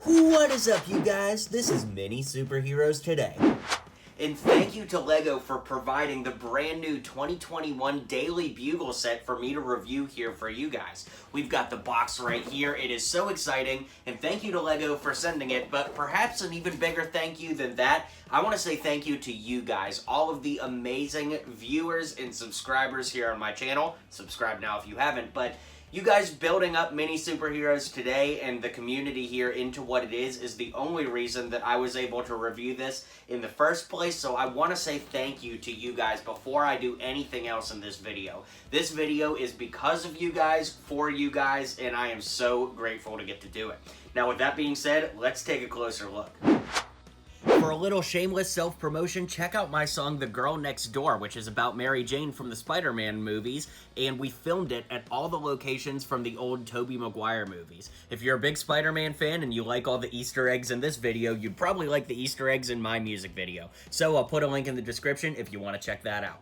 What is up, you guys? This is Mini Superheroes Today. And thank you to LEGO for providing the brand new 2021 Daily Bugle set for me to review here for you guys. We've got the box right here. It is so exciting, and thank you to LEGO for sending it, but perhaps an even bigger thank you than that, I want to say thank you to you guys, all of the amazing viewers and subscribers here on my channel. Subscribe now if you haven't, but you guys building up Mini Superheroes Today and the community here into what it is the only reason that I was able to review this in the first place, so I want to say thank you to you guys before I do anything else in this video. This video is because of you guys, for you guys, and I am so grateful to get to do it. Now with that being said, let's take a closer look. For a little shameless self-promotion, check out my song The Girl Next Door, which is about Mary Jane from the Spider-Man movies, and we filmed it at all the locations from the old Tobey Maguire movies. If you're a big Spider-Man fan and you like all the Easter eggs in this video, you'd probably like the Easter eggs in my music video. So I'll put a link in the description if you want to check that out.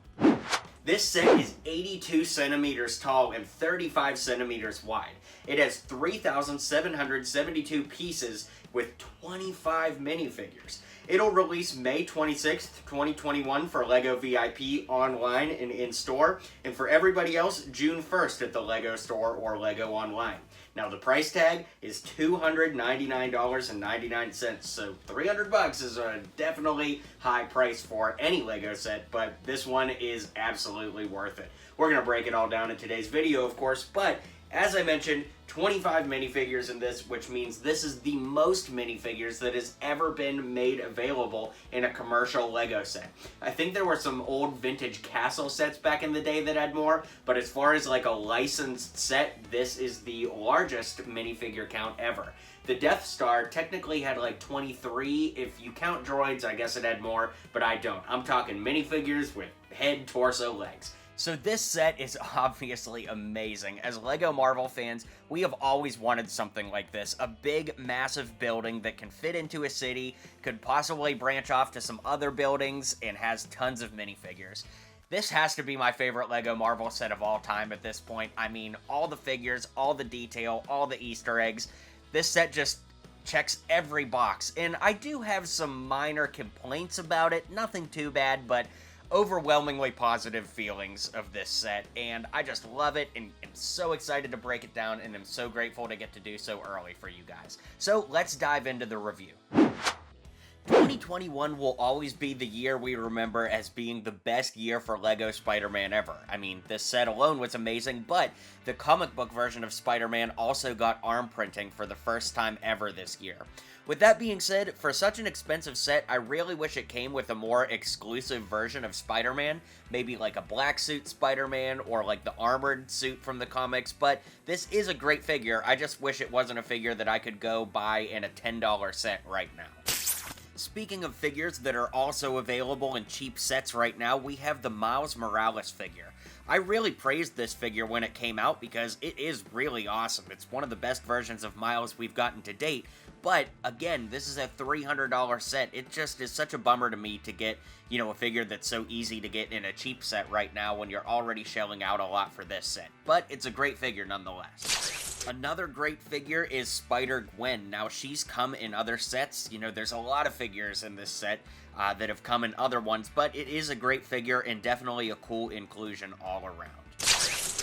This set is 82 centimeters tall and 35 centimeters wide. It has 3,772 pieces with 25 minifigures. It'll release May 26th, 2021 for LEGO VIP online and in-store, and for everybody else, June 1st at the LEGO store or LEGO online. Now the price tag is $299.99, so $300 is a definitely high price for any LEGO set, but this one is absolutely worth it. We're going to break it all down in today's video, of course, but as I mentioned, 25 minifigures in this, which means this is the most minifigures that has ever been made available in a commercial LEGO set. I think there were some old vintage castle sets back in the day that had more, but as far as like a licensed set, this is the largest minifigure count ever. The Death Star technically had like 23. If you count droids, I guess it had more, but I don't. I'm talking minifigures with head, torso, legs. So this set is obviously amazing. As LEGO Marvel fans, we have always wanted something like this. A big, massive building that can fit into a city, could possibly branch off to some other buildings, and has tons of minifigures. This has to be my favorite LEGO Marvel set of all time at this point. I mean, all the figures, all the detail, all the Easter eggs. This set just checks every box. And I do have some minor complaints about it. Nothing too bad, but overwhelmingly positive feelings of this set, and I just love it and am so excited to break it down, and I'm so grateful to get to do so early for you guys. So let's dive into the review. 2021 will always be the year we remember as being the best year for LEGO Spider-Man ever. I mean, this set alone was amazing, but the comic book version of Spider-Man also got arm printing for the first time ever this year. With that being said, for such an expensive set, I really wish it came with a more exclusive version of Spider-Man, maybe like a black suit Spider-Man or like the armored suit from the comics, but this is a great figure. I just wish it wasn't a figure that I could go buy in a $10 set right now. Speaking of figures that are also available in cheap sets right now, we have the Miles Morales figure. I really praised this figure when it came out because it is really awesome. It's one of the best versions of Miles we've gotten to date, but again, this is a $300 set. It just is such a bummer to me to get, a figure that's so easy to get in a cheap set right now when you're already shelling out a lot for this set. But it's a great figure nonetheless. Another great figure is Spider-Gwen. Now, she's come in other sets. There's a lot of figures in this set that have come in other ones, but it is a great figure and definitely a cool inclusion all around.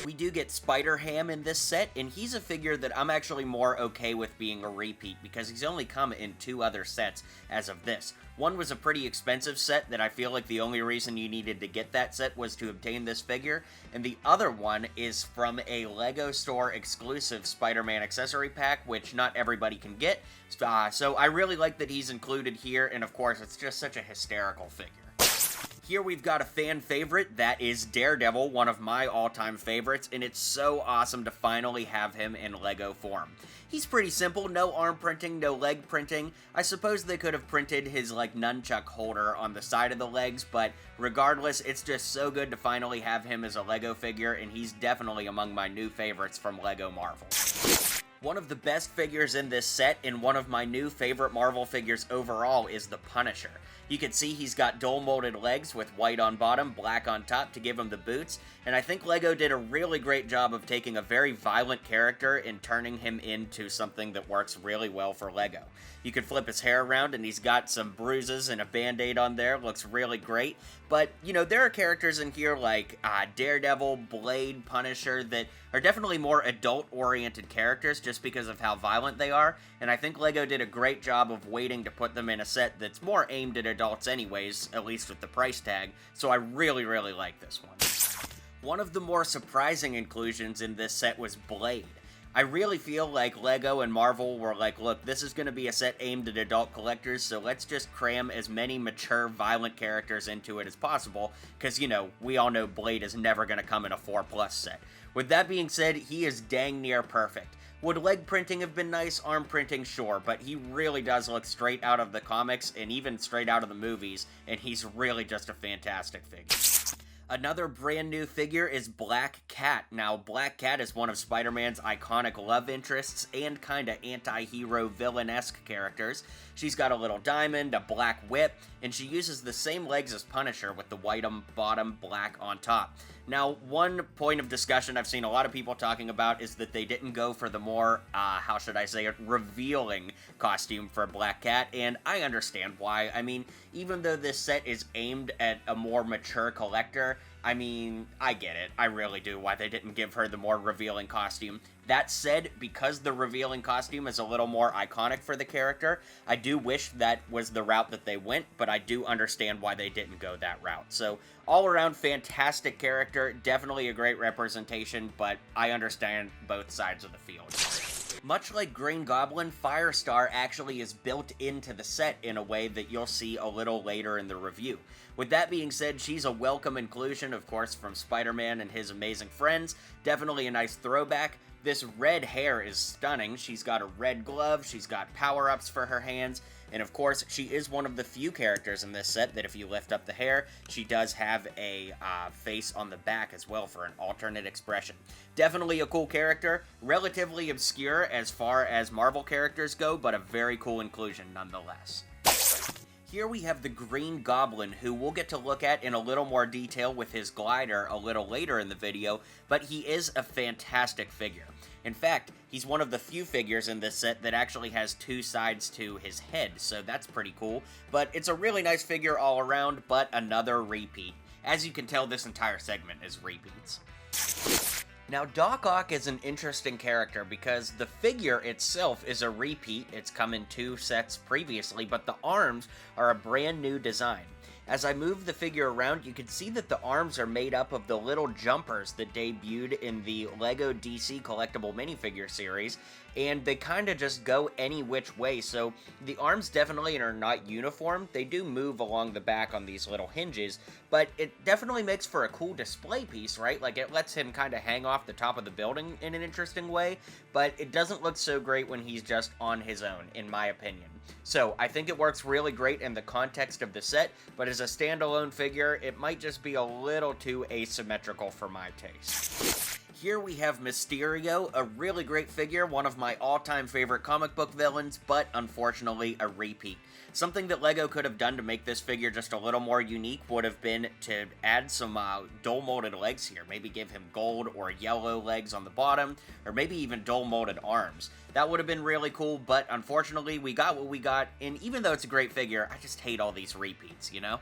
We do get Spider-Ham in this set, and he's a figure that I'm actually more okay with being a repeat because he's only come in 2 other sets as of this. One was a pretty expensive set that I feel like the only reason you needed to get that set was to obtain this figure, and the other one is from a LEGO store exclusive Spider-Man accessory pack, which not everybody can get, so I really like that he's included here, and of course it's just such a hysterical figure. Here we've got a fan favorite, that is Daredevil, one of my all-time favorites, and it's so awesome to finally have him in LEGO form. He's pretty simple, no arm printing, no leg printing. I suppose they could have printed his nunchuck holder on the side of the legs, but regardless, it's just so good to finally have him as a LEGO figure, and he's definitely among my new favorites from LEGO Marvel. One of the best figures in this set, and one of my new favorite Marvel figures overall, is the Punisher. You can see he's got dual molded legs with white on bottom, black on top to give him the boots, and I think LEGO did a really great job of taking a very violent character and turning him into something that works really well for LEGO. You can flip his hair around and he's got some bruises and a band-aid on there, looks really great, but, you know, there are characters in here like Daredevil, Blade, Punisher that are definitely more adult-oriented characters just because of how violent they are, and I think LEGO did a great job of waiting to put them in a set that's more aimed at adults anyways, at least with the price tag, so I really, really like this one. One of the more surprising inclusions in this set was Blade. I really feel like LEGO and Marvel were like, look, this is going to be a set aimed at adult collectors, so let's just cram as many mature, violent characters into it as possible, because, you know, we all know Blade is never going to come in a 4+ set. With that being said, he is dang near perfect. Would leg printing have been nice? Arm printing, sure, but he really does look straight out of the comics, and even straight out of the movies, and he's really just a fantastic figure. Another brand new figure is Black Cat. Now, Black Cat is one of Spider-Man's iconic love interests and kinda anti-hero villain-esque characters. She's got a little diamond, a black whip, and she uses the same legs as Punisher with the white on bottom, black on top. Now, one point of discussion I've seen a lot of people talking about is that they didn't go for the more, how should I say it, revealing costume for Black Cat, and I understand why. I mean, even though this set is aimed at a more mature collector, I mean, I get it. I really do, why they didn't give her the more revealing costume. That said, because the revealing costume is a little more iconic for the character, I do wish that was the route that they went, but I do understand why they didn't go that route. So, all around fantastic character, definitely a great representation, but I understand both sides of the field. Much like Green Goblin, Firestar actually is built into the set in a way that you'll see a little later in the review. With that being said, she's a welcome inclusion, of course, from Spider-Man and his amazing friends. Definitely a nice throwback. This red hair is stunning. She's got a red glove, she's got power-ups for her hands, and of course, she is one of the few characters in this set that if you lift up the hair, she does have a face on the back as well for an alternate expression. Definitely a cool character, relatively obscure as far as Marvel characters go, but a very cool inclusion nonetheless. Here we have the Green Goblin, who we'll get to look at in a little more detail with his glider a little later in the video, but he is a fantastic figure. In fact, he's one of the few figures in this set that actually has two sides to his head, so that's pretty cool, but it's a really nice figure all around, but another repeat. As you can tell, this entire segment is repeats. Now, Doc Ock is an interesting character because the figure itself is a repeat. It's come in 2 sets previously, but the arms are a brand new design. As I move the figure around, you can see that the arms are made up of the little jumpers that debuted in the LEGO DC collectible minifigure series, and they kind of just go any which way, so the arms definitely are not uniform. They do move along the back on these little hinges, but it definitely makes for a cool display piece, right? Like, it lets him kind of hang off the top of the building in an interesting way, but it doesn't look so great when he's just on his own, in my opinion. So, I think it works really great in the context of the set, but as a standalone figure, it might just be a little too asymmetrical for my taste. Here we have Mysterio, a really great figure, one of my all-time favorite comic book villains, but unfortunately a repeat. Something that LEGO could have done to make this figure just a little more unique would have been to add some dual-molded legs here. Maybe give him gold or yellow legs on the bottom, or maybe even dual-molded arms. That would have been really cool, but unfortunately we got what we got, and even though it's a great figure, I just hate all these repeats, you know?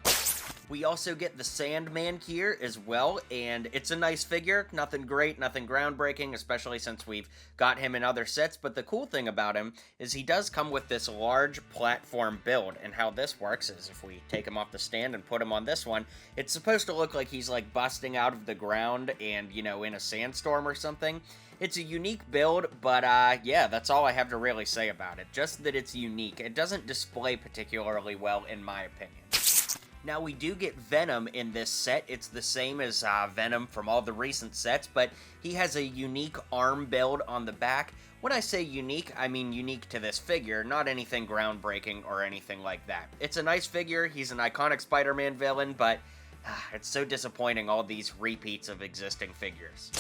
We also get the Sandman here as well, and it's a nice figure. Nothing great, nothing groundbreaking, especially since we've got him in other sets, but the cool thing about him is he does come with this large platform build, and how this works is if we take him off the stand and put him on this one, it's supposed to look like he's like busting out of the ground and, you know, in a sandstorm or something. It's a unique build, but yeah, that's all I have to really say about it. Just that it's unique. It doesn't display particularly well, in my opinion. Now, we do get Venom in this set. It's the same as Venom from all the recent sets, but he has a unique arm build on the back. When I say unique, I mean unique to this figure, not anything groundbreaking or anything like that. It's a nice figure. He's an iconic Spider-Man villain, but it's so disappointing, all these repeats of existing figures.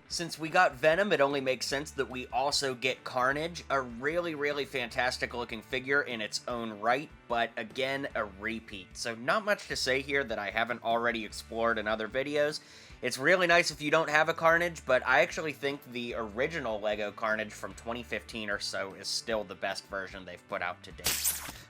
Since we got Venom, it only makes sense that we also get Carnage, a really, really fantastic looking figure in its own right, but again, a repeat. So not much to say here that I haven't already explored in other videos. It's really nice if you don't have a Carnage, but I actually think the original LEGO Carnage from 2015 or so is still the best version they've put out to date.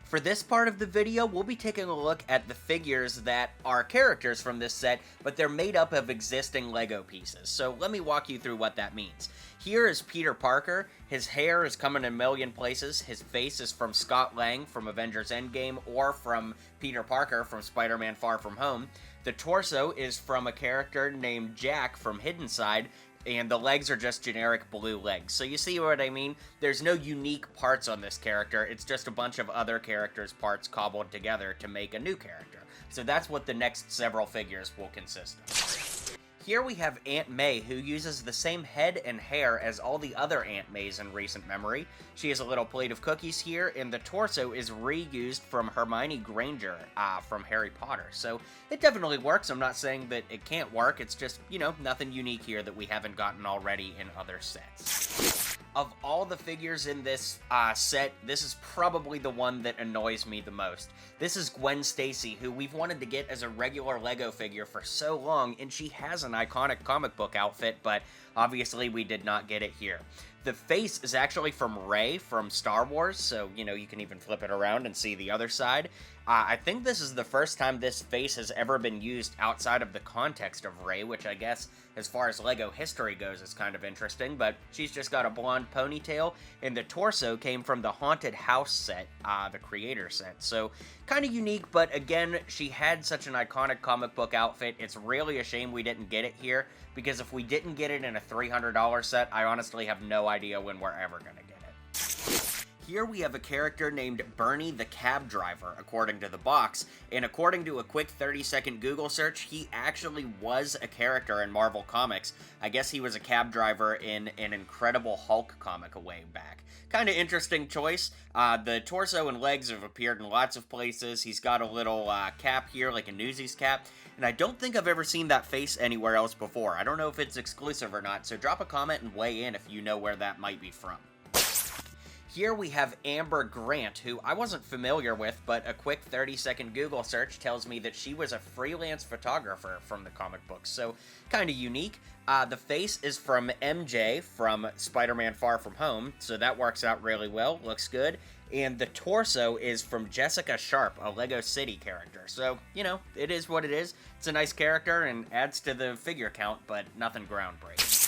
For this part of the video, we'll be taking a look at the figures that are characters from this set, but they're made up of existing LEGO pieces. So let me walk you through what that means. Here is Peter Parker. His hair is coming in a million places. His face is from Scott Lang from Avengers Endgame or from Peter Parker from Spider-Man Far From Home. The torso is from a character named Jack from Hidden Side, and the legs are just generic blue legs. So you see what I mean? There's no unique parts on this character, it's just a bunch of other characters' parts cobbled together to make a new character. So that's what the next several figures will consist of. Here we have Aunt May, who uses the same head and hair as all the other Aunt Mays in recent memory. She has a little plate of cookies here, and the torso is reused from Hermione Granger from Harry Potter. So it definitely works. I'm not saying that it can't work. It's just, you know, nothing unique here that we haven't gotten already in other sets. Of all the figures in this set, this is probably the one that annoys me the most. This is Gwen Stacy, who we've wanted to get as a regular LEGO figure for so long, and she has an iconic comic book outfit, but obviously we did not get it here. The face is actually from Rey from Star Wars, so, you know, you can even flip it around and see the other side. I think this is the first time this face has ever been used outside of the context of Rey, which I guess, as far as LEGO history goes, is kind of interesting, but she's just got a blonde ponytail, and the torso came from the Haunted House set, the creator set, so kind of unique, but again, she had such an iconic comic book outfit. It's really a shame we didn't get it here, because if we didn't get it in a $300 set, I honestly have no idea when we're ever going to get it. Here we have a character named Bernie the Cab Driver, according to the box, and according to a quick 30-second Google search, he actually was a character in Marvel Comics. I guess he was a cab driver in an Incredible Hulk comic a way back. Kind of interesting choice. The torso and legs have appeared in lots of places. He's got a little cap here, like a Newsies cap, and I don't think I've ever seen that face anywhere else before. I don't know if it's exclusive or not, so drop a comment and weigh in if you know where that might be from. Here we have Amber Grant, who I wasn't familiar with, but a quick 30-second Google search tells me that she was a freelance photographer from the comic books, so kind of unique. The face is from MJ from Spider-Man Far From Home, so that works out really well, looks good. And the torso is from Jessica Sharp, a LEGO City character. So, you know, it is what it is. It's a nice character and adds to the figure count, but nothing groundbreaking.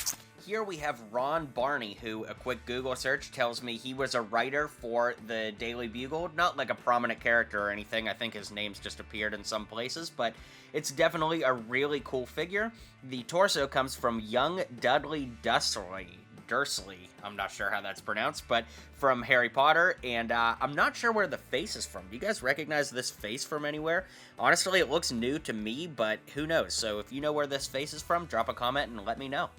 Here we have Ron Barney, who a quick Google search tells me he was a writer for the Daily Bugle. Not like a prominent character or anything, I think his name's just appeared in some places, but it's definitely a really cool figure. The torso comes from young Dudley Dursley, I'm not sure how that's pronounced, but from Harry Potter, and I'm not sure where the face is from. Do you guys recognize this face from anywhere? Honestly, it looks new to me, but who knows? So if you know where this face is from, drop a comment and let me know.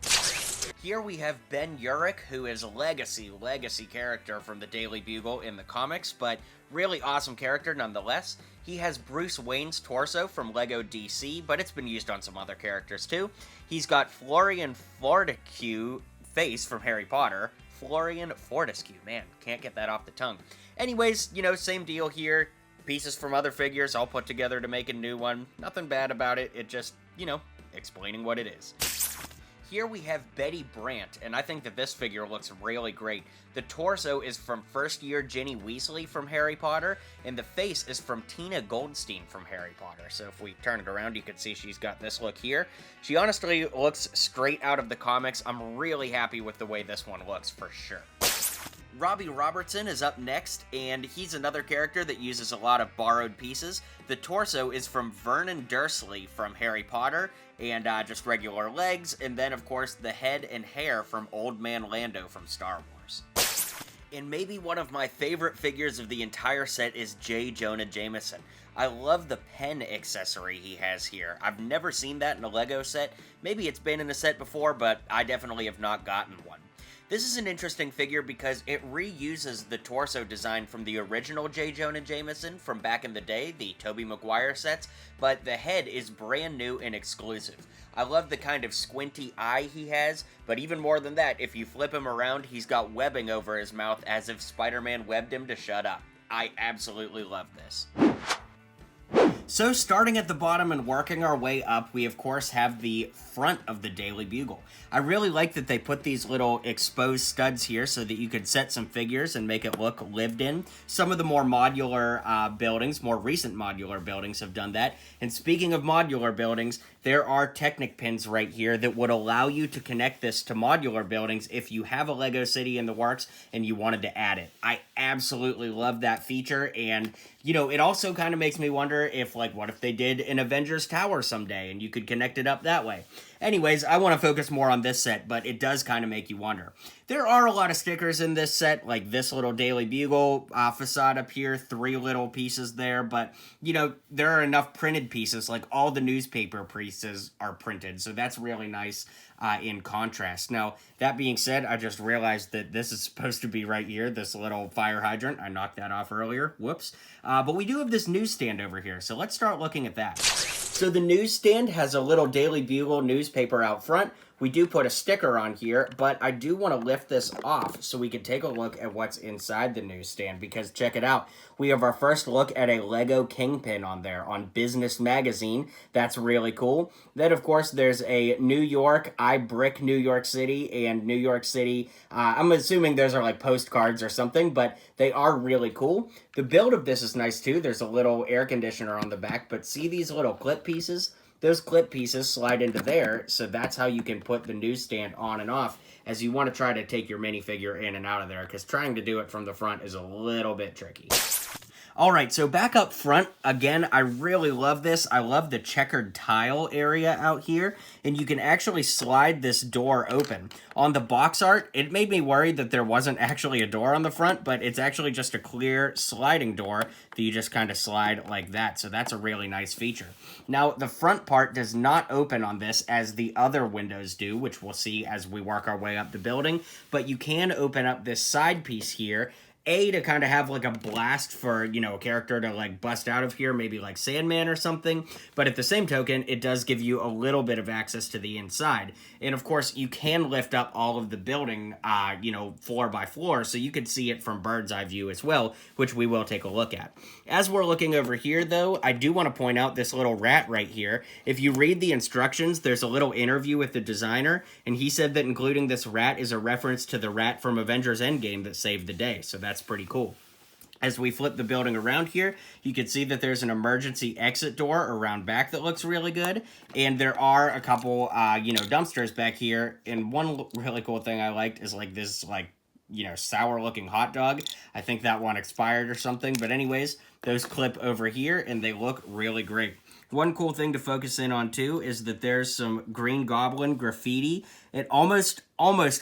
Here we have Ben Urich, who is a legacy character from the Daily Bugle in the comics, but really awesome character nonetheless. He has Bruce Wayne's torso from LEGO DC, but it's been used on some other characters too. He's got Florian Fortescue face from Harry Potter. Florian Fortescue, man, can't get that off the tongue. Anyways, you know, same deal here. Pieces from other figures all put together to make a new one. Nothing bad about it, it just, you know, explaining what it is. Here we have Betty Brandt, and I think that this figure looks really great. The torso is from first-year Ginny Weasley from Harry Potter, and the face is from Tina Goldstein from Harry Potter. So if we turn it around, you can see she's got this look here. She honestly looks straight out of the comics. I'm really happy with the way this one looks, for sure. Robbie Robertson is up next, and he's another character that uses a lot of borrowed pieces. The torso is from Vernon Dursley from Harry Potter, and just regular legs, and then of course the head and hair from Old Man Lando from Star Wars. And maybe one of my favorite figures of the entire set is J. Jonah Jameson. I love the pen accessory he has here. I've never seen that in a LEGO set. Maybe it's been in a set before, but I definitely have not gotten one. This is an interesting figure because it reuses the torso design from the original J. Jonah Jameson from back in the day, the Tobey Maguire sets, but the head is brand new and exclusive. I love the kind of squinty eye he has, but even more than that, if you flip him around, he's got webbing over his mouth as if Spider-Man webbed him to shut up. I absolutely love this. So starting at the bottom and working our way up, we of course have the front of the Daily Bugle. I really like that they put these little exposed studs here so that you could set some figures and make it look lived in. Some of the more modular buildings, more recent modular buildings have done that. And speaking of modular buildings, there are Technic pins right here that would allow you to connect this to modular buildings if you have a Lego city in the works and you wanted to add it. I absolutely love that feature, and you know, it also kind of makes me wonder if, like, what if they did an Avengers Tower someday and you could connect it up that way? Anyways, I want to focus more on this set, but it does kind of make you wonder. There are a lot of stickers in this set, like this little Daily Bugle facade up here, 3 little pieces there, but, you know, there are enough printed pieces, like all the newspaper pieces are printed, so that's really nice in contrast. Now, that being said, I just realized that this is supposed to be right here, this little fire hydrant. I knocked that off earlier, whoops. But we do have this newsstand over here, so let's start looking at that. So the newsstand has a little Daily Bugle newspaper out front. We do put a sticker on here, but I do want to lift this off so we can take a look at what's inside the newsstand, because check it out. We have our first look at a Lego Kingpin on there on Business Magazine. That's really cool. Then, of course, there's a New York, I Brick New York City, and New York City. I'm assuming those are like postcards or something, but they are really cool. The build of this is nice too. There's a little air conditioner on the back, but see these little clip pieces? Those clip pieces slide into there, so that's how you can put the newsstand on and off as you want to try to take your minifigure in and out of there, because trying to do it from the front is a little bit tricky. Alright, so back up front, again, I really love this. I love the checkered tile area out here, and you can actually slide this door open. On the box art, it made me worried that there wasn't actually a door on the front, but it's actually just a clear sliding door that you just kind of slide like that, so that's a really nice feature. Now, the front part does not open on this as the other windows do, which we'll see as we work our way up the building, but you can open up this side piece here, to kind of have like a blast for, you know, a character to like bust out of here, maybe like Sandman or something. But at the same token, it does give you a little bit of access to the inside. And of course, you can lift up all of the building, you know, floor by floor, so you could see it from bird's eye view as well, which we will take a look at. As we're looking over here, though, I do want to point out this little rat right here. If you read the instructions, there's a little interview with the designer, and he said that including this rat is a reference to the rat from Avengers Endgame that saved the day, so that's pretty cool. As we flip the building around here, you can see that there's an emergency exit door around back that looks really good, and there are a couple, you know, dumpsters back here, and one really cool thing I liked is like this, like, you know, sour-looking hot dog. I think that one expired or something, but anyways, those clip over here, and they look really great. One cool thing to focus in on, too, is that there's some Green Goblin graffiti. It almost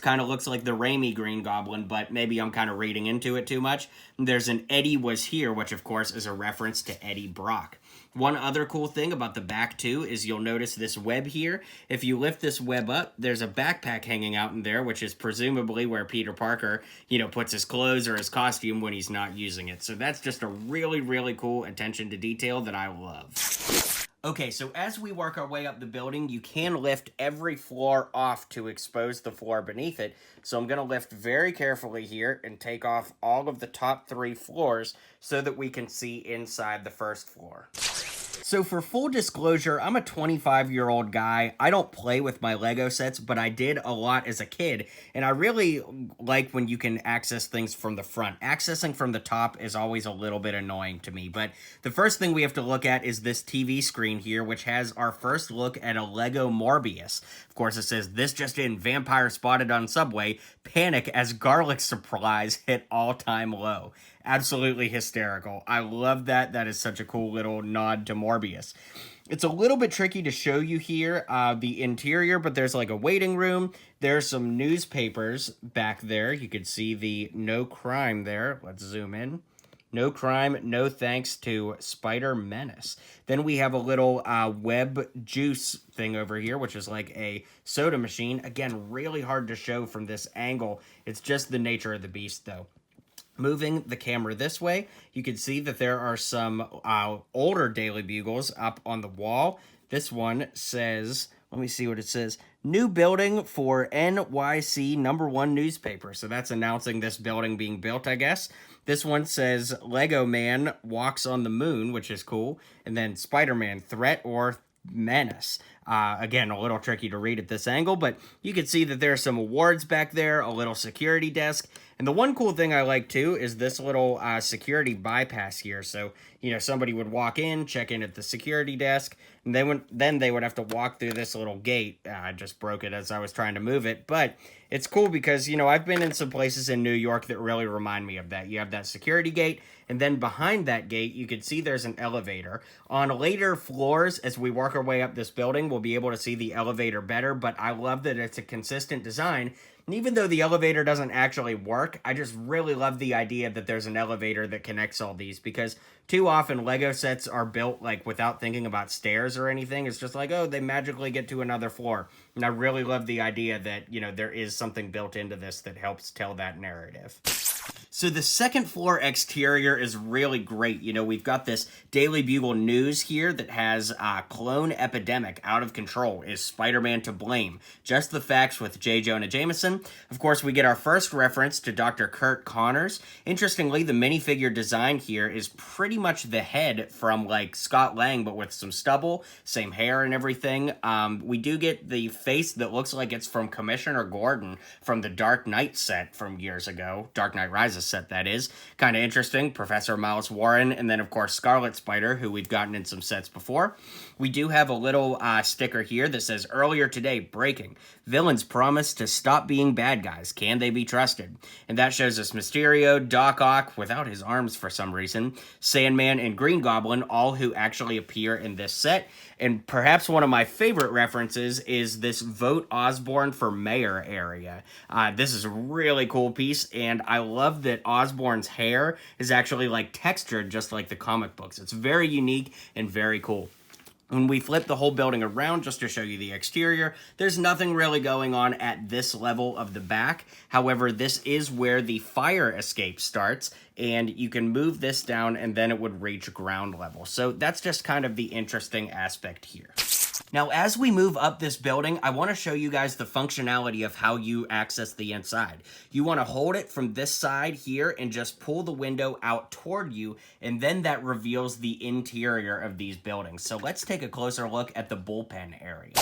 kind of looks like the Raimi Green Goblin, but maybe I'm kind of reading into it too much. There's an Eddie Was Here, which, of course, is a reference to Eddie Brock. One other cool thing about the back, too, is you'll notice this web here. If you lift this web up, there's a backpack hanging out in there, which is presumably where Peter Parker, you know, puts his clothes or his costume when he's not using it. So that's just a really, really cool attention to detail that I love. Okay, so as we work our way up the building, you can lift every floor off to expose the floor beneath it. So I'm going to lift very carefully here and take off all of the top 3 floors so that we can see inside the first floor. So for full disclosure, I'm a 25-year-old guy. I don't play with my Lego sets, but I did a lot as a kid, and I really like when you can access things from the front. Accessing from the top is always a little bit annoying to me, but the first thing we have to look at is this TV screen here, which has our first look at a Lego Morbius. Of course, it says, "This just in, vampire spotted on subway, panic as garlic supplies hit all-time low." Absolutely hysterical. I love that. That is such a cool little nod to Morbius. It's a little bit tricky to show you here, the interior, but there's like a waiting room. There's some newspapers back there. You could see the no crime there. Let's zoom in. No crime, no thanks to Spider-Menace. Then we have a little web juice thing over here, which is like a soda machine. Again, really hard to show from this angle. It's just the nature of the beast, though. Moving the camera this way, you can see that there are some older Daily Bugles up on the wall. This one says, let me see what it says, new building for NYC #1 newspaper. So that's announcing this building being built, I guess. This one says Lego Man walks on the moon, which is cool. And then Spider-Man, threat or menace. Again, a little tricky to read at this angle, but you can see that there are some awards back there, a little security desk. And the one cool thing I like too is this little security bypass here. So, somebody would walk in, check in at the security desk, and then they would have to walk through this little gate. I just broke it as I was trying to move it, but it's cool because, I've been in some places in New York that really remind me of that. You have that security gate, and then behind that gate, you can see there's an elevator. On later floors, as we work our way up this building, we'll be able to see the elevator better, but I love that it's a consistent design. And even though the elevator doesn't actually work, I just really love the idea that there's an elevator that connects all these, because too often Lego sets are built like without thinking about stairs or anything. It's just like, oh, they magically get to another floor. And I really love the idea that, there is something built into this that helps tell that narrative. So the second floor exterior is really great. We've got this Daily Bugle news here that has clone epidemic out of control. Is Spider-Man to blame? Just the facts with J. Jonah Jameson. Of course, we get our first reference to Dr. Kurt Connors. Interestingly, the minifigure design here is pretty much the head from like Scott Lang, but with some stubble, same hair and everything. We do get the face that looks like it's from Commissioner Gordon from the Dark Knight set from years ago. Dark Knight Rises set, that is. Kind of interesting. Professor Miles Warren, and then of course Scarlet Spider, who we've gotten in some sets before. We do have a little sticker here that says, earlier today, breaking. Villains promise to stop being bad guys. Can they be trusted? And that shows us Mysterio, Doc Ock, without his arms for some reason, Sandman, and Green Goblin, all who actually appear in this set. And perhaps one of my favorite references is this Vote Osborn for Mayor area. This is a really cool piece, and I love that Osborn's hair is actually like textured just like the comic books. It's very unique and very cool. When we flip the whole building around just to show you the exterior, there's nothing really going on at this level of the back. However, this is where the fire escape starts, and you can move this down and then it would reach ground level. So that's just kind of the interesting aspect here. Now, as we move up this building, I want to show you guys the functionality of how you access the inside. You want to hold it from this side here and just pull the window out toward you, and then that reveals the interior of these buildings. So let's take a closer look at the bullpen area.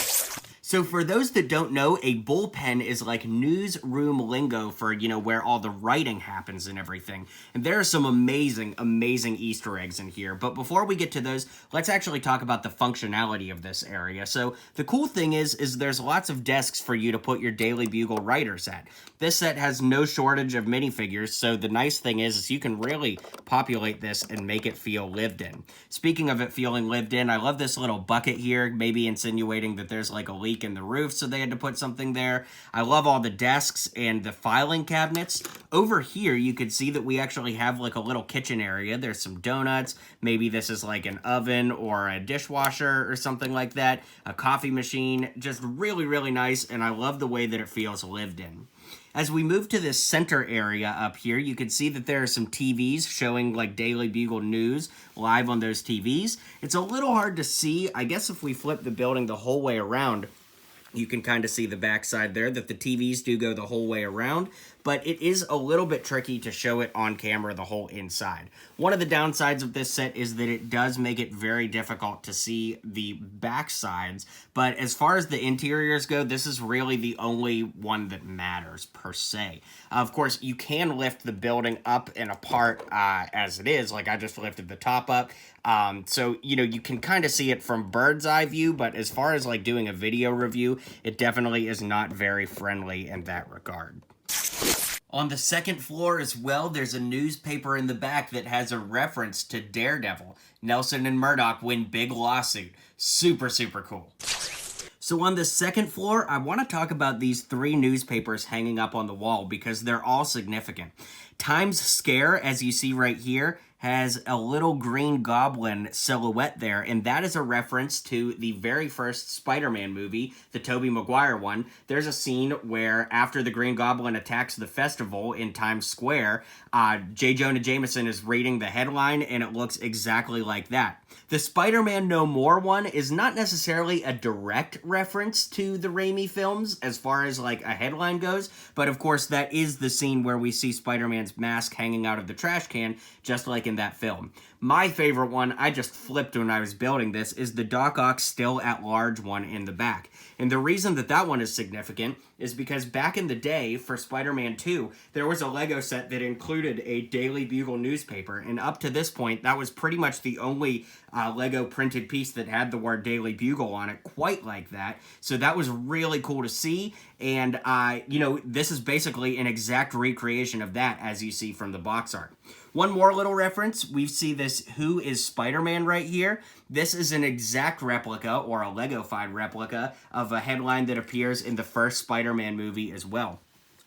So for those that don't know, a bullpen is like newsroom lingo for, where all the writing happens and everything. And there are some amazing, amazing Easter eggs in here. But before we get to those, let's actually talk about the functionality of this area. So the cool thing is there's lots of desks for you to put your Daily Bugle writers at. This set has no shortage of minifigures, so the nice thing is you can really populate this and make it feel lived in. Speaking of it feeling lived in, I love this little bucket here, maybe insinuating that there's like a leak in the roof, so they had to put something there. I love all the desks and the filing cabinets. Over here, you can see that we actually have like a little kitchen area. There's some donuts. Maybe this is like an oven or a dishwasher or something like that. A coffee machine. Just really, really nice, and I love the way that it feels lived in. As we move to this center area up here, you can see that there are some TVs showing like Daily Bugle news live on those TVs. It's a little hard to see. I guess if we flip the building the whole way around, you can kind of see the backside there, that the TVs do go the whole way around, but it is a little bit tricky to show it on camera the whole inside. One of the downsides of this set is that it does make it very difficult to see the back sides, but as far as the interiors go, this is really the only one that matters per se. Of course, you can lift the building up and apart as it is, like I just lifted the top up. So, you can kind of see it from bird's eye view, but as far as like doing a video review, it definitely is not very friendly in that regard. On the second floor as well, there's a newspaper in the back that has a reference to Daredevil. Nelson and Murdoch win big lawsuit. Super, super cool. So on the second floor, I want to talk about these 3 newspapers hanging up on the wall because they're all significant. Times Scare, as you see right here, has a little Green Goblin silhouette there, and that is a reference to the very first Spider-Man movie, the Tobey Maguire one. There's a scene where after the Green Goblin attacks the festival in Times Square, J. Jonah Jameson is reading the headline, and it looks exactly like that. The Spider-Man No More one is not necessarily a direct reference to the Raimi films as far as like a headline goes, but of course that is the scene where we see Spider-Man's mask hanging out of the trash can, just like in that film. My favorite one, I just flipped when I was building this, is the Doc Ock still at large one in the back. And the reason that that one is significant is because back in the day for Spider-Man 2, there was a Lego set that included a Daily Bugle newspaper, and up to this point, that was pretty much the only Lego printed piece that had the word Daily Bugle on it quite like that. So that was really cool to see, and this is basically an exact recreation of that as you see from the box art. One more little reference, we see this Who is Spider-Man right here. This is an exact replica, or a Lego-fied replica, of a headline that appears in the first Spider-Man movie as well.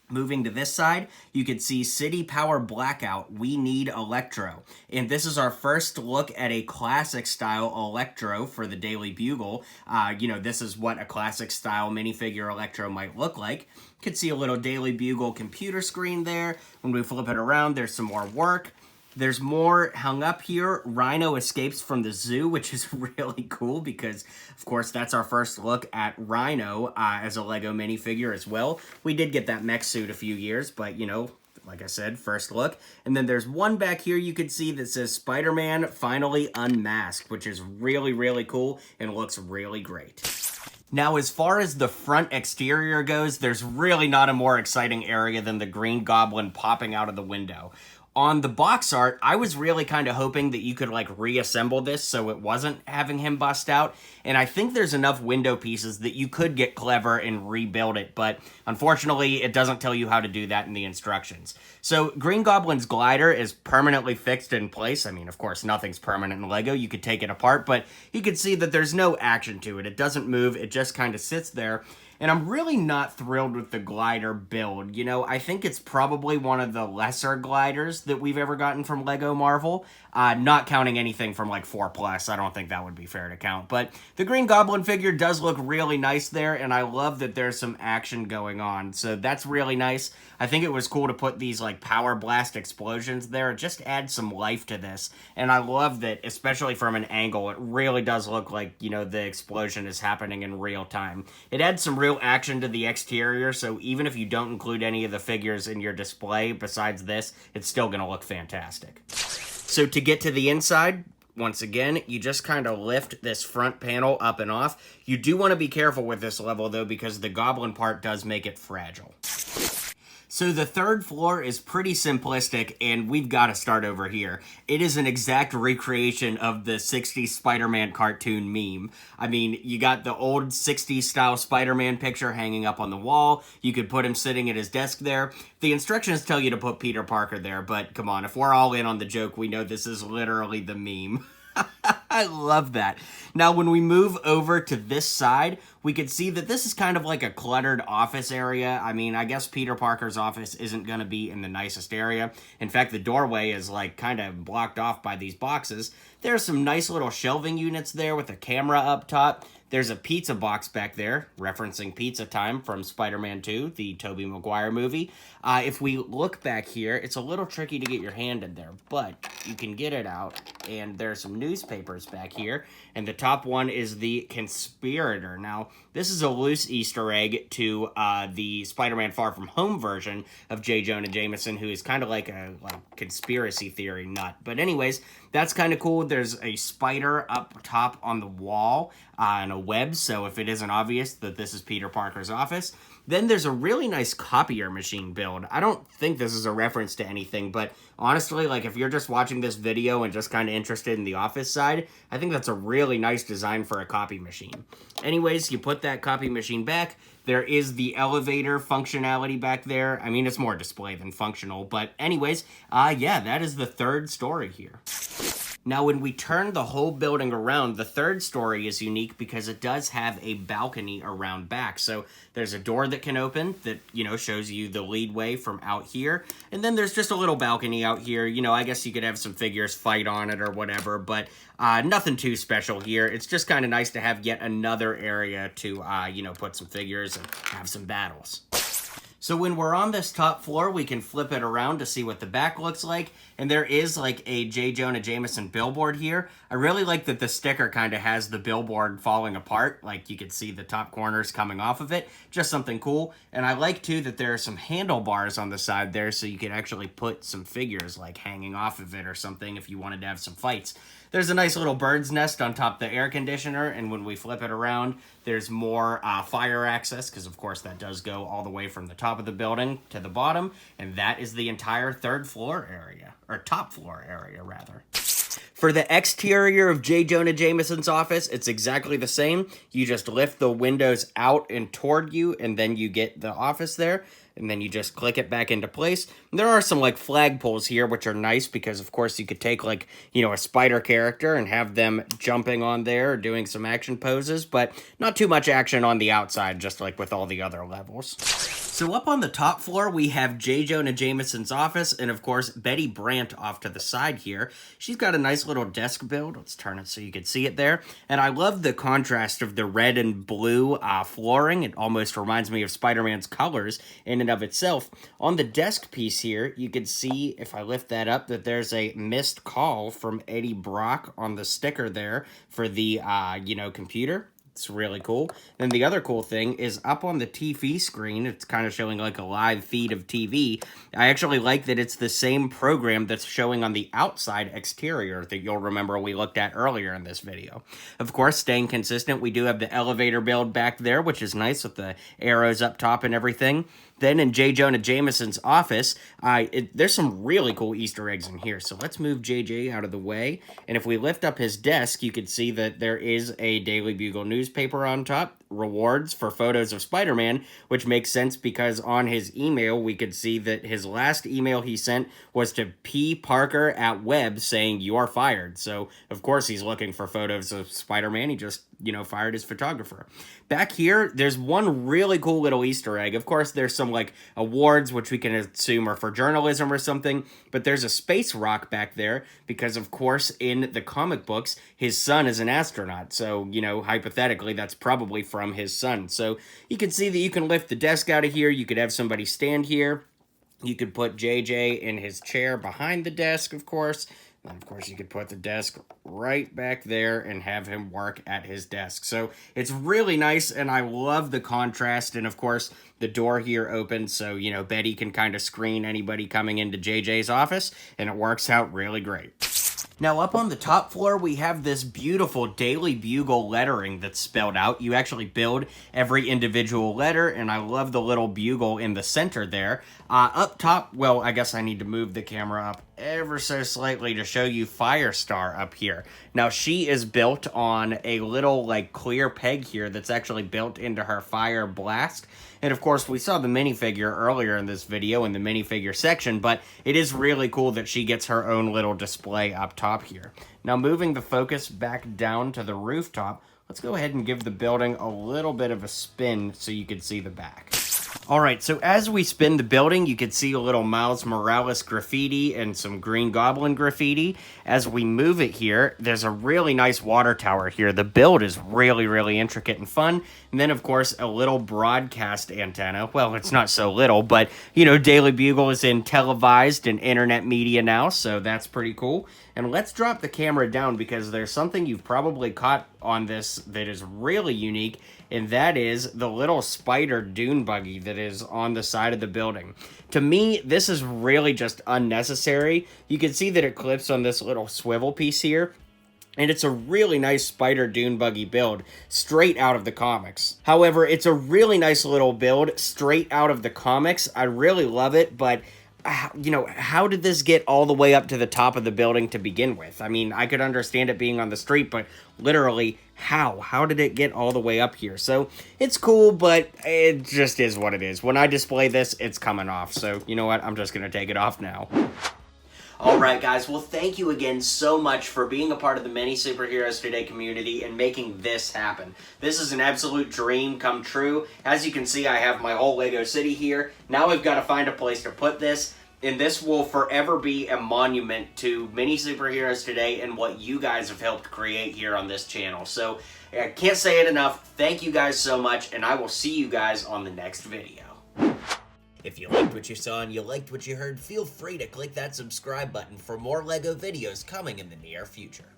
Moving to this side, you can see City Power Blackout, We Need Electro. And this is our first look at a classic style Electro for the Daily Bugle. This is what a classic style minifigure Electro might look like. You can see a little Daily Bugle computer screen there. When we flip it around, there's some more work. There's more hung up here. Rhino escapes from the zoo, which is really cool because, of course, that's our first look at Rhino as a Lego minifigure as well. We did get that mech suit a few years, but, like I said, first look. And then there's one back here you can see that says Spider-Man Finally Unmasked, which is really, really cool and looks really great. Now, as far as the front exterior goes, there's really not a more exciting area than the Green Goblin popping out of the window. On the box art, I was really kind of hoping that you could reassemble this so it wasn't having him bust out, and I think there's enough window pieces that you could get clever and rebuild it, but unfortunately it doesn't tell you how to do that in the instructions. So Green Goblin's glider is permanently fixed in place. I mean, of course, nothing's permanent in Lego. You could take it apart, but you can see that there's no action to it. It doesn't move. It just kind of sits there. And I'm really not thrilled with the glider build. I think it's probably one of the lesser gliders that we've ever gotten from Lego Marvel. Not counting anything from 4+. I don't think that would be fair to count. But the Green Goblin figure does look really nice there, and I love that there's some action going on. So that's really nice. I think it was cool to put these power blast explosions there. It just adds some life to this. And I love that, especially from an angle, it really does look like, the explosion is happening in real time. It adds some real action to the exterior, so even if you don't include any of the figures in your display besides this, it's still going to look fantastic. So to get to the inside, once again, you just kind of lift this front panel up and off. You do want to be careful with this level, though, because the goblin part does make it fragile. So the third floor is pretty simplistic, and we've got to start over here. It is an exact recreation of the 60s Spider-Man cartoon meme. I mean, you got the old 60s style Spider-Man picture hanging up on the wall. You could put him sitting at his desk there. The instructions tell you to put Peter Parker there, but come on, if we're all in on the joke, we know this is literally the meme. I love that. Now, when we move over to this side, we can see that this is kind of like a cluttered office area. I mean, I guess Peter Parker's office isn't going to be in the nicest area. In fact, the doorway is kind of blocked off by these boxes. There's some nice little shelving units there with a camera up top. There's a pizza box back there, referencing Pizza Time from Spider-Man 2, the Tobey Maguire movie. If we look back here, it's a little tricky to get your hand in there, but you can get it out, and there's some newspapers back here, and the top one is the Conspirator. Now, this is a loose Easter egg to the Spider-Man Far From Home version of J. Jonah Jameson, who is kind of like a conspiracy theory nut. But anyways, that's kind of cool. There's a spider up top on the wall and a web, so if it isn't obvious that this is Peter Parker's office. Then there's a really nice copier machine build. I don't think this is a reference to anything, but honestly, if you're just watching this video and just kind of interested in the office side, I think that's a really nice design for a copy machine. Anyways, you put that copy machine back. There is the elevator functionality back there. I mean, it's more display than functional, but anyways, yeah, that is the third story here. Now, when we turn the whole building around, the third story is unique because it does have a balcony around back. So there's a door that can open that, shows you the leadway from out here. And then there's just a little balcony out here. I guess you could have some figures fight on it or whatever, but nothing too special here. It's just kind of nice to have yet another area to, put some figures and have some battles. So when we're on this top floor, we can flip it around to see what the back looks like. And there is like a Jonah Jameson billboard here. I really like that the sticker kind of has the billboard falling apart. Like you could see the top corners coming off of it. Just something cool. And I like too that there are some handlebars on the side there so you could actually put some figures like hanging off of it or something if you wanted to have some fights. There's a nice little bird's nest on top of the air conditioner, and when we flip it around, there's more fire access, because of course that does go all the way from the top of the building to the bottom, and that is the entire third floor area, or top floor area, rather. For the exterior of J. Jonah Jameson's office, it's exactly the same. You just lift the windows out and toward you, and then you get the office there. And then you just click it back into place. And there are some like flagpoles here, which are nice because of course you could take like, a spider character and have them jumping on there or doing some action poses, but not too much action on the outside, just like with all the other levels. So up on the top floor, we have J. Jonah Jameson's office, and of course, Betty Brandt off to the side here. She's got a nice little desk build. Let's turn it so you can see it there. And I love the contrast of the red and blue flooring. It almost reminds me of Spider-Man's colors in and of itself. On the desk piece here, you can see, if I lift that up, that there's a missed call from Eddie Brock on the sticker there for the, computer. It's really cool. And the other cool thing is up on the TV screen, it's kind of showing like a live feed of TV. I actually like that it's the same program that's showing on the outside exterior that you'll remember we looked at earlier in this video. Of course, staying consistent, we do have the elevator build back there, which is nice with the arrows up top and everything. Then in J. Jonah Jameson's office, there's some really cool Easter eggs in here. So let's move JJ out of the way. And if we lift up his desk, you can see that there is a Daily Bugle newspaper on top. Rewards for photos of Spider-Man, which makes sense because on his email, we could see that his last email he sent was to P. Parker at Web saying, "You are fired." So, of course, he's looking for photos of Spider-Man. He just, fired his photographer. Back here, there's one really cool little Easter egg. Of course, there's some, awards, which we can assume are for journalism or something, but there's a space rock back there because, of course, in the comic books, his son is an astronaut. So, hypothetically, that's probably from his son. So you can see that you can lift the desk out of here. You could have somebody stand here. You could put JJ in his chair behind the desk, of course. And of course, you could put the desk right back there and have him work at his desk. So it's really nice, and I love the contrast. And of course, the door here opens so, Betty can kind of screen anybody coming into JJ's office, and it works out really great. Now, up on the top floor, we have this beautiful Daily Bugle lettering that's spelled out. You actually build every individual letter, and I love the little bugle in the center there. Up top, well, I guess I need to move the camera up ever so slightly to show you Firestar up here. Now, she is built on a little, clear peg here that's actually built into her fire blast. And of course, we saw the minifigure earlier in this video in the minifigure section, but it is really cool that she gets her own little display up top here. Now, moving the focus back down to the rooftop, let's go ahead and give the building a little bit of a spin so you can see the back. Alright, so as we spin the building, you can see a little Miles Morales graffiti and some Green Goblin graffiti. As we move it here, there's a really nice water tower here. The build is really, really intricate and fun. And then, of course, a little broadcast antenna. Well, it's not so little, but, Daily Bugle is in televised and internet media now, so that's pretty cool. And let's drop the camera down because there's something you've probably caught on this that is really unique, and that is the little spider dune buggy that is on the side of the building. To me, this is really just unnecessary. You can see that it clips on this little swivel piece here, and it's a really nice spider dune buggy build straight out of the comics. However, it's a really nice little build straight out of the comics. I really love it, but how did this get all the way up to the top of the building to begin with? I mean, I could understand it being on the street, but literally, how? How did it get all the way up here? So, it's cool, but it just is what it is. When I display this, it's coming off. So, you know what? I'm just going to take it off now. Alright guys, well thank you again so much for being a part of the Many Superheroes Today community and making this happen. This is an absolute dream come true. As you can see, I have my whole Lego city here. Now I've got to find a place to put this, and this will forever be a monument to Many Superheroes Today and what you guys have helped create here on this channel. So, I can't say it enough. Thank you guys so much, and I will see you guys on the next video. If you liked what you saw and you liked what you heard, feel free to click that subscribe button for more LEGO videos coming in the near future.